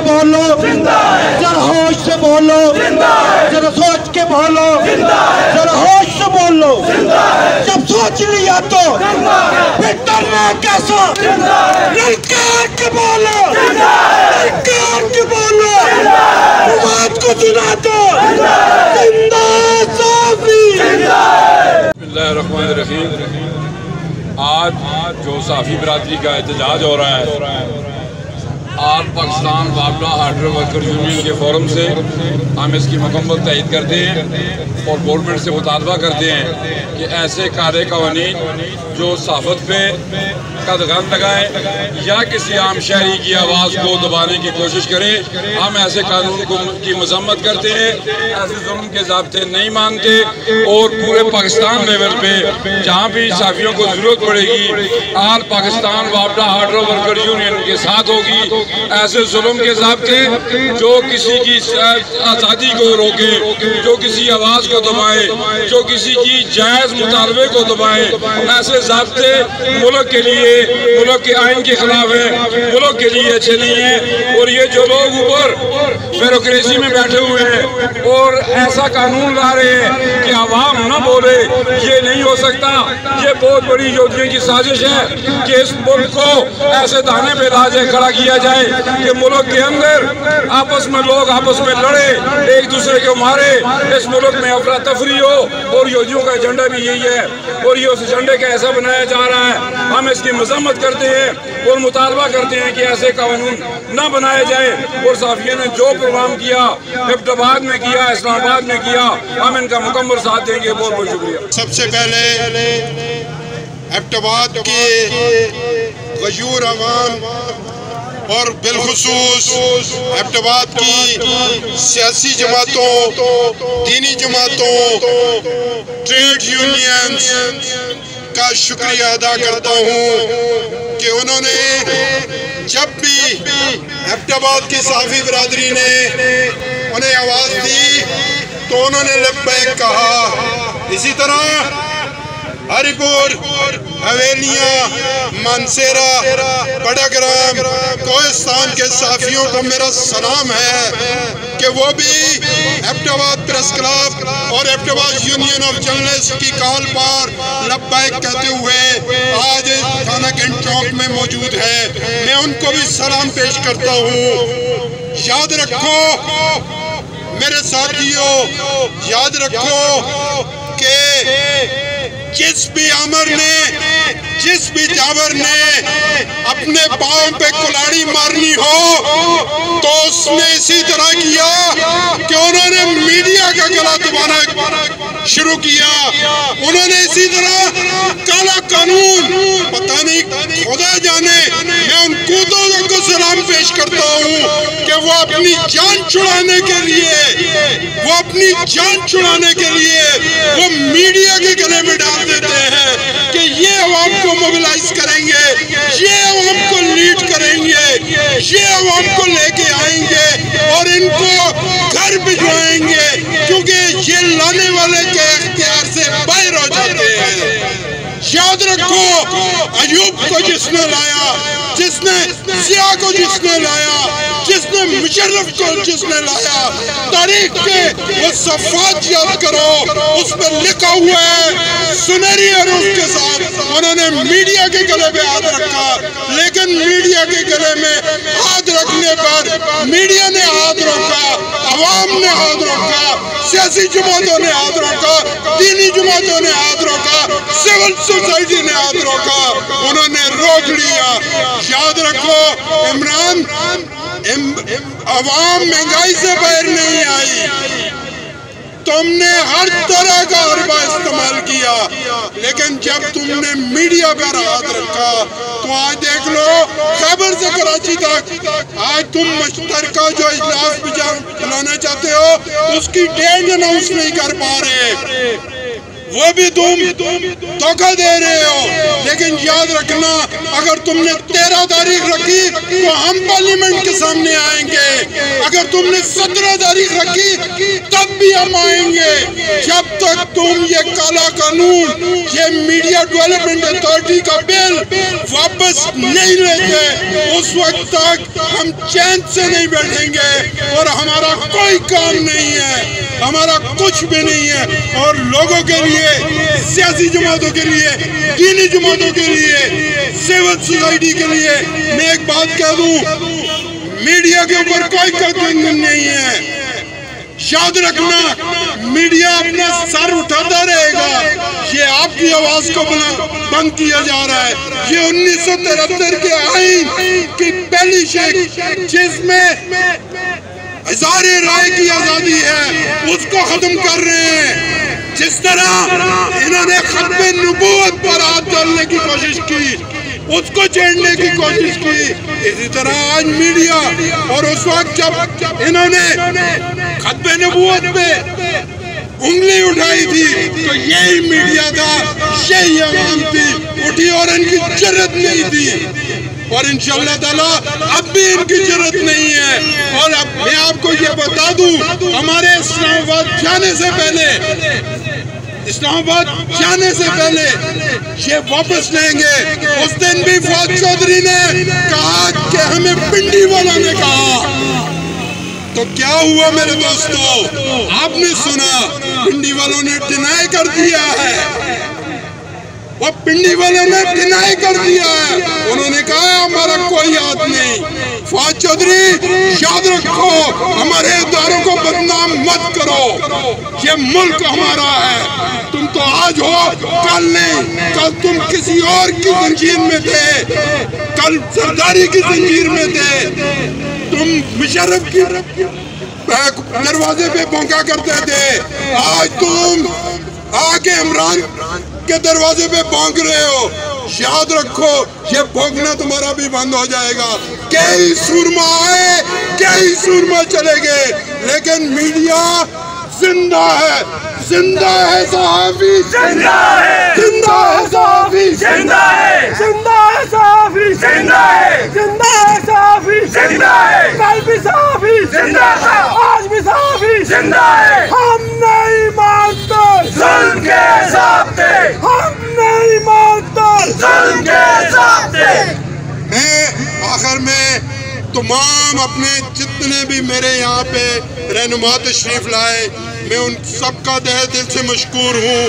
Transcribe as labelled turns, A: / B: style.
A: बोलो, जरा होश से बोलो, जरा सोच के बोलो, जरा होश से बोलो। जब सोच लिया तो फिर डरना कैसा? ललकार के बोलो, ललकार के बोलो, आवाज को सुना दो। जिंदा साफी।
B: बिस्मिल्लाहिर्रहमानिर्रहीम। आज जो साफ़ी बरादरी का एहतजाज हो रहा है, आल पाकिस्तान वापडा हार्डवेयर वर्कर यूनियन के फोरम से हम इसकी मुकम्मल तइद करते हैं और गवर्नमेंट से मुतालबा करते हैं कि ऐसे कारे कवानीन जो सहाफ़त पे कदगन लगाएं या किसी आम शहरी की आवाज़ को दबाने की कोशिश करें, हम ऐसे कानून की मजम्मत करते हैं। ऐसे जुल्म के ज़ाब्ते नहीं मानते और पूरे पाकिस्तान लेवल पे जहाँ भी साफियों को ज़रूरत पड़ेगी, आल पाकिस्तान वापडा हार्डवेयर वर्कर यूनियन के साथ होगी। ऐसे जुल्म के ज़ाब्ते जो किसी की आज़ादी को रोके, जो किसी आवाज़ को दबाए, जो किसी की जायज़ मुतालबे को दबाए, ऐसे ज़ाब्ते मुल्क के लिए, मुल्क के आइन के खिलाफ है, मुल्क के लिए अच्छे नहीं है। और ये जो लोग ऊपर ब्यूरोक्रेसी में बैठे हुए हैं और ऐसा कानून ला रहे हैं कि आवाम न बोले, ये नहीं हो सकता। ये बहुत बड़ी योजना की साजिश है कि इस मुल्क को ऐसे दाने पे लाजे खड़ा किया जाए कि मुल्क के अंदर आपस में लोग आपस में लड़े, एक दूसरे को मारे, इस मुल्क में अफरा तफरी हो। और योजियों का एजेंडा भी यही है और ये उस एजेंडे का ऐसा बनाया जा रहा है। हम इसकी मजम्मत करते हैं और मुतालबा करते हैं कि ऐसे कानून न बनाए जाए। और साफियों ने जो प्रोग्राम किया, इब्तिदाबाद में किया, इस्लामाबाद में किया, हम इनका मुकम्मल साथ देंगे। बहुत बहुत शुक्रिया।
C: सबसे पहले इब्तिदाबाद के गयूर अवाम और बिलखुसूस इब्तिदाबाद की सियासी जमातों, दीनी जमातों, ट्रेड यूनियंस का शुक्रिया अदा करता हूँ कि उन्होंने जब भी इब्तिदाबाद की साफी बरादरी ने उन्हें आवाज़ दी तो उन्होंने लब्बैक कहा। इसी तरह हरिपुर, हवेलियाँ, मानसेरा, बड़ाग्राम, कोहिस्तान के साफियों को मेरा सलाम है कि वो भी इब्तिदाबाद प्रेस क्लब और इब्तिदाबाद यूनियन ऑफ जर्नलिस्ट की कॉल पर लब्बैक कहते हुए आज थाना कैंट चौक में मौजूद है। मैं उनको भी सलाम पेश करता हूँ। याद रखो मेरे साथियों, याद रखो कि जिस भी आमर ने, जिस भी जावर ने अपने पाँव पे कुल्हाड़ी मारनी हो तो उसने इसी तरह किया कि उन्होंने मीडिया का गला दबाना शुरू किया। उन्होंने इसी तरह काला कानून, पता नहीं खुदा जाने, मैं उन कूदों को सलाम पेश करता हूँ कि वो अपनी जान छुड़ाने के लिए, वो अपनी जान छुड़ाने के लिए वो मीडिया के गले में डाल देते हैं कि ये आवाम को मोबिलाइज करेंगे, ये आवाम को लीड करेंगे, ये आवाम को लेके आएंगे और इनको घर भिजवाएंगे, क्योंकि ये लाने वाले के इख्तियार से बाहर हो जाते हैं। याद रखो अयूब को जिसने लाया, जिसने जिया को जिसने लाया, जिसने मुशर्रफ को जिसने लाया, तारीख के वो सफ़ात याद करो, उस पर लिखा हुआ है सुनहरी अरूज के साथ उन्होंने मीडिया के गले में हाथ रखा। लेकिन मीडिया के गले में हाथ रखने पर मीडिया ने हाथ रोका, अवाम ने हाथ रोका, सियासी जमातों ने हाथ रोका, दीनी जमातों ने हाथ रोका, सिविल सोसाइटी ने हाथ रोका, उन्होंने रोक लिया। याद रखो इमरान, अवाम महंगाई से बाहर नहीं आई, तुमने हर तरह का हरबा इस्तेमाल किया, लेकिन जब तुमने मीडिया पर हाथ रखा तो आज देख लो खैबर से कराची तक आज तुम मुश्तरका जो इजलास बुलाना चाहते हो उसकी डेट अनाउंस नहीं कर पा रहे। वो भी तुम धोखा दे रहे हो। लेकिन याद रखना, अगर तुमने 13 तारीख रखी तो हम पार्लियामेंट के सामने आएंगे। अगर तुमने 17 तारीख रखी तब भी हम आएंगे। जब तक तुम ये काला कानून, ये मीडिया डेवलपमेंट अथॉरिटी का बिल वापस नहीं लेते, उस वक्त तक हम चैन से नहीं बैठेंगे। और हमारा कोई काम नहीं है, हमारा कुछ भी नहीं है। और लोगों के लिए, सियासी जमातों के लिए, दीनी जमातों के लिए, सिविल सोसाइटी के लिए मैं एक बात कह दूं, मीडिया के ऊपर कोई कंट्रोल नहीं है। याद रखना, मीडिया अपना सर उठाता रहेगा। ये आपकी आवाज को बंद किया जा रहा है। ये 1973 के आईन की पहली शेख, जिसमें इज़हारे राय की आजादी है, उसको खत्म कर रहे हैं। जिस तरह इन्होंने खत्मे नबूवत पर हाथ डालने की कोशिश की, उसको छेड़ने की कोशिश की, इसी तरह आज मीडिया, और उस वक्त जब इन्होंने खत्मे नबूवत पे उंगली उठाई थी तो यही मीडिया था, यही आवाम थी, उठी और इनकी जरूरत नहीं थी। और इंशाअल्लाह ताला अब भी इनकी जरूरत नहीं है। और अब मैं आपको ये बता दूं, हमारे इस्लामाबाद जाने से पहले ये वापस लेंगे। उस दिन भी फौज चौधरी ने कहा कि हमें पिंडी वालों ने कहा, तो क्या हुआ मेरे दोस्तों, आपने सुना, पिंडी वालों ने डिनाई कर दिया है। वो पिंडी वालों ने डिनाई कर दिया है, उन्होंने कहा हमारा कोई हाथ नहीं। फौज चौधरी याद रखो, हमारे इदारों को बदनाम मत करो, ये मुल्क हमारा है। तुम तो आज हो, कल नहीं। कल तुम किसी और की जंजीर में थे, कल सरदारी की जंजीर में थे। तुम मुशर्रफ की दरवाजे पे भौंका करते थे, आज तुम आके इमरान के दरवाजे पे भौंक रहे हो। याद रखो, ये भौंकना तुम्हारा भी बंद हो जाएगा। कई सूरमा आए, कई सूरमा चले गए, लेकिन मीडिया जिंदा है, जिंदा है सहाफी, जिंदा है, जिंदा है सहाफी, जिंदा है, जिंदा है सहाफी, जिंदा है, जिंदा है सहाफी, जिंदा है, कल भी सहाफी, जिंदा है, आज भी सहाफी, जिंदा है। हम नहीं मानते जुल्म के ज़ाब्ते, हम नहीं मानते जुल्म के ज़ाब्ते। मैं आखिर में तमाम अपने जितने भी मेरे यहाँ पे रहनुमा तशरीफ लाए, मैं उन सबका तहे दिल से मशकूर हूँ।